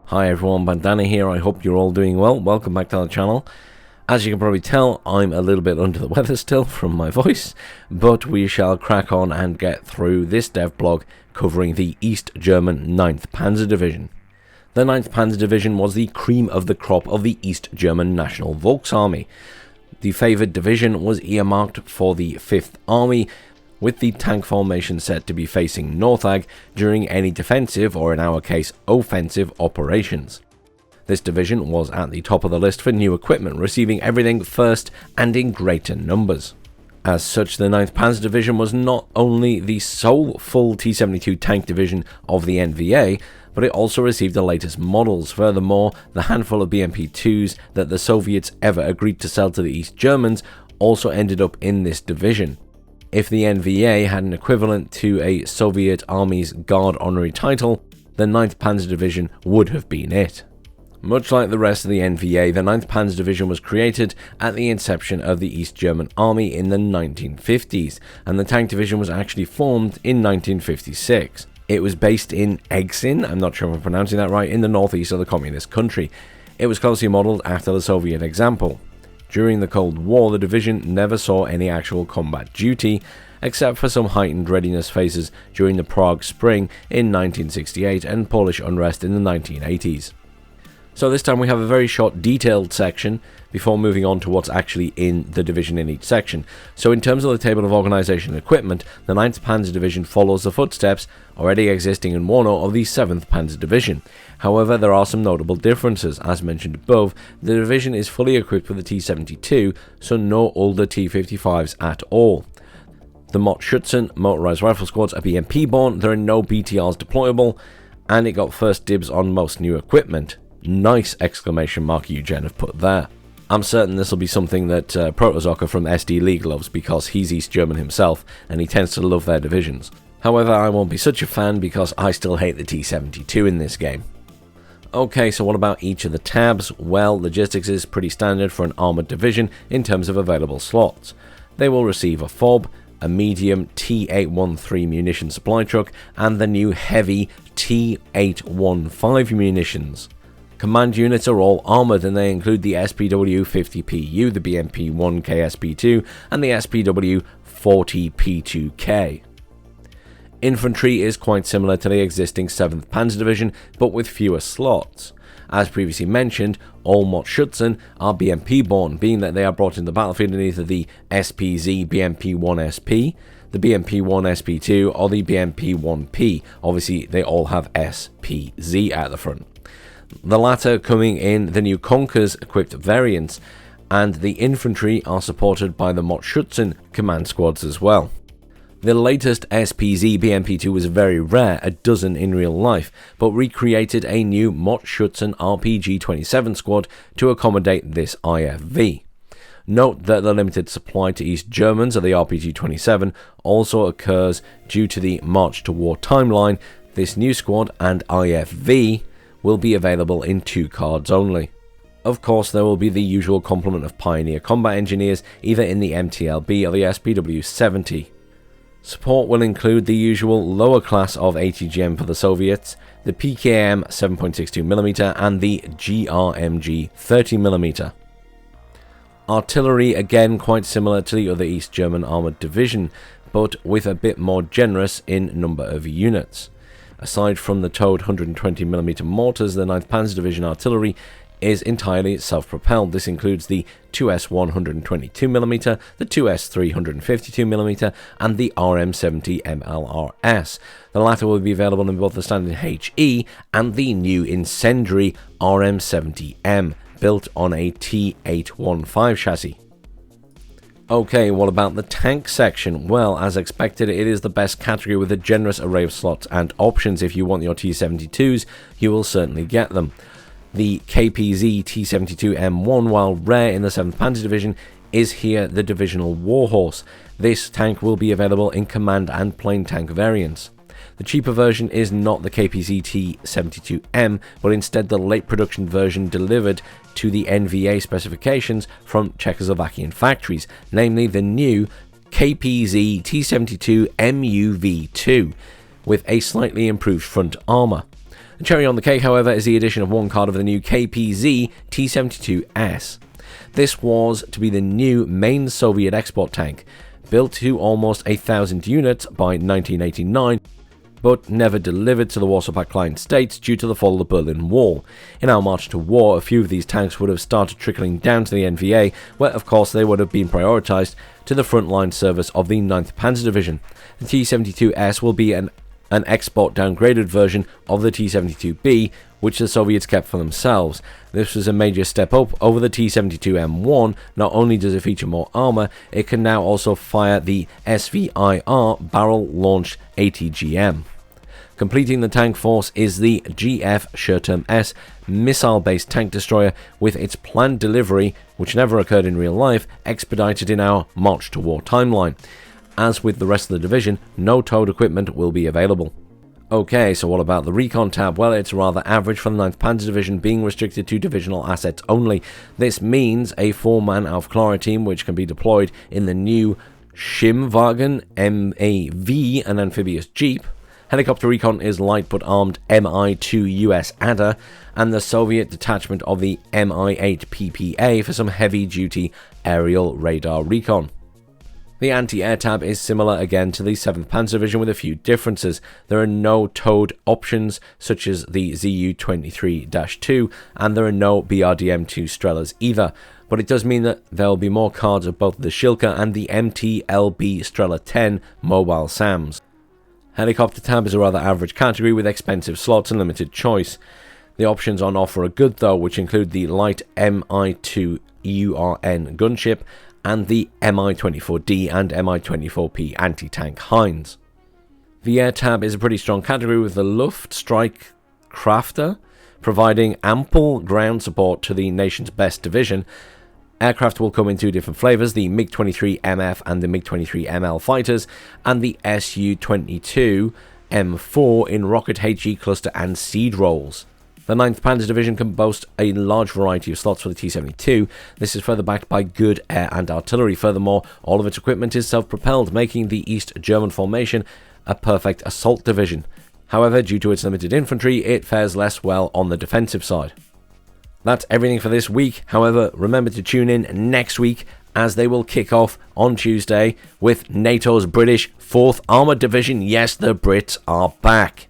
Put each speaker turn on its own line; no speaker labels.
Hi everyone, Bandanner here. I hope you're all doing well. Welcome back to the channel. As you can probably tell, I'm a little bit under the weather still from my voice, but we shall crack on and get through this dev blog covering the East German 9th Panzerdivision. The 9th Panzerdivision was the cream of the crop of the East German National Volksarmy. The favoured division was earmarked for the 5th Army, with the tank formation set to be facing NORTHAG during any defensive, or in our case, offensive operations. This division was at the top of the list for new equipment, receiving everything first and in greater numbers. As such, the 9th Panzerdivision was not only the sole full T-72 tank division of the NVA, but it also received the latest models. Furthermore, the handful of BMP-2s that the Soviets ever agreed to sell to the East Germans also ended up in this division. If the NVA had an equivalent to a Soviet Army's Guard honorary title, the 9th Panzerdivision would have been it. Much like the rest of the NVA, the 9th Panzerdivision was created at the inception of the East German Army in the 1950s, and the tank division was actually formed in 1956. It was based in Egsin, I'm not sure if I'm pronouncing that right, in the northeast of the communist country. It was closely modelled after the Soviet example. During the Cold War, the division never saw any actual combat duty, except for some heightened readiness phases during the Prague Spring in 1968 and Polish unrest in the 1980s. So this time we have a very short detailed section before moving on to what's actually in the division in each section. So in terms of the table of organisation and equipment, the 9th Panzerdivision follows the footsteps already existing in WARNO of the 7th Panzerdivision. However, there are some notable differences. As mentioned above, the division is fully equipped with the T-72, so no older T-55s at all. The Mott-Schutzen motorised rifle squads are BMP born, there are no BTRs deployable, and it got first dibs on most new equipment. Nice exclamation mark Eugen have put there. I'm certain this will be something that Protozocker from SD League loves, because he's East German himself and he tends to love their divisions. However, I won't be such a fan because I still hate the T-72 in this game. Okay, so what about each of the tabs? Well, logistics is pretty standard for an armoured division in terms of available slots. They will receive a FOB, a medium T-813 munition supply truck, and the new heavy T-815 munitions. Command units are all armoured, and they include the SPW-50PU, the BMP-1K-SP2, and the SPW-40P2K. Infantry is quite similar to the existing 7th Panzerdivision, but with fewer slots. As previously mentioned, all Mott-Schutzen are BMP born, being that they are brought into the battlefield in either the SPZ BMP-1SP, the BMP-1SP2, or the BMP-1P. Obviously, they all have SPZ at the front. The latter coming in the new Konkurs equipped variants, and the infantry are supported by the Mott-Schutzen command squads as well. The latest SPZ BMP2 was very rare, a dozen in real life, but recreated a new Mott-Schutzen RPG-27 squad to accommodate this IFV. Note that the limited supply to East Germans of the RPG-27 also occurs due to the March to War timeline. This new squad and IFV will be available in 2 cards only. Of course, there will be the usual complement of Pioneer combat engineers, either in the MTLB or the SPW-70. Support will include the usual lower class of ATGM for the Soviets, the PKM 7.62mm and the GRMG 30mm. Artillery, again quite similar to the other East German armoured division, but with a bit more generous in number of units. Aside from the towed 120mm mortars, the 9th Panzerdivision artillery is entirely self-propelled. This includes the 2S 122mm, the 2S 352mm, and the RM70 MLRS. The latter will be available in both the standard HE and the new incendiary RM70M, built on a T815 chassis. Okay, what about the tank section? Well, as expected, it is the best category with a generous array of slots and options. If you want your T-72s, you will certainly get them. The KPZ T-72M1, while rare in the 7th Panzerdivision, is here the divisional warhorse. This tank will be available in command and plain tank variants. The cheaper version is not the KPZ T-72M, but instead the late production version delivered to the NVA specifications from Czechoslovakian factories, namely the new KPZ T-72 MUV2, with a slightly improved front armour. The cherry on the cake, however, is the addition of one card of the new KPZ T-72S. This was to be the new main Soviet export tank, built to almost 1,000 units by 1989, but never delivered to the Warsaw Pact client states due to the fall of the Berlin Wall. In our march to war, a few of these tanks would have started trickling down to the NVA, where of course they would have been prioritised to the frontline service of the 9th Panzerdivision. The T-72S will be an export downgraded version of the T-72B, which the Soviets kept for themselves. This was a major step up over the T-72M1. Not only does it feature more armour, it can now also fire the SVIR barrel-launched ATGM. Completing the tank force is the GF Sherterm S missile-based tank destroyer, with its planned delivery, which never occurred in real life, expedited in our March to War timeline. As with the rest of the division, no towed equipment will be available. Okay, so what about the Recon tab? Well, it's rather average for the 9th Panzerdivision, being restricted to divisional assets only. This means a 4-man Aufklärer team, which can be deployed in the new Schimwagen MAV, an amphibious jeep. Helicopter Recon is light but armed Mi-2 US Adder, and the Soviet detachment of the Mi-8 PPA for some heavy-duty aerial radar recon. The anti-air tab is similar again to the 7th Panzerdivision with a few differences. There are no towed options such as the ZU-23-2, and there are no BRDM-2 Strelas either, but it does mean that there will be more cards of both the Shilka and the MT-LB Strela 10 mobile SAMs. Helicopter tab is a rather average category with expensive slots and limited choice. The options on offer are good though, which include the light Mi-2 URN gunship, and the Mi-24D and Mi-24P anti-tank Hinds. The air tab is a pretty strong category with the Luftstreitkräfte providing ample ground support to the nation's best division. Aircraft will come in two different flavours, the MiG-23MF and the MiG-23ML fighters, and the Su-22 M4 in rocket HE cluster and seed rolls. The 9th Panzerdivision can boast a large variety of slots for the T-72. This is further backed by good air and artillery. Furthermore, all of its equipment is self-propelled, making the East German formation a perfect assault division. However, due to its limited infantry, it fares less well on the defensive side. That's everything for this week. However, remember to tune in next week, as they will kick off on Tuesday with NATO's British 4th Armoured Division. Yes, the Brits are back.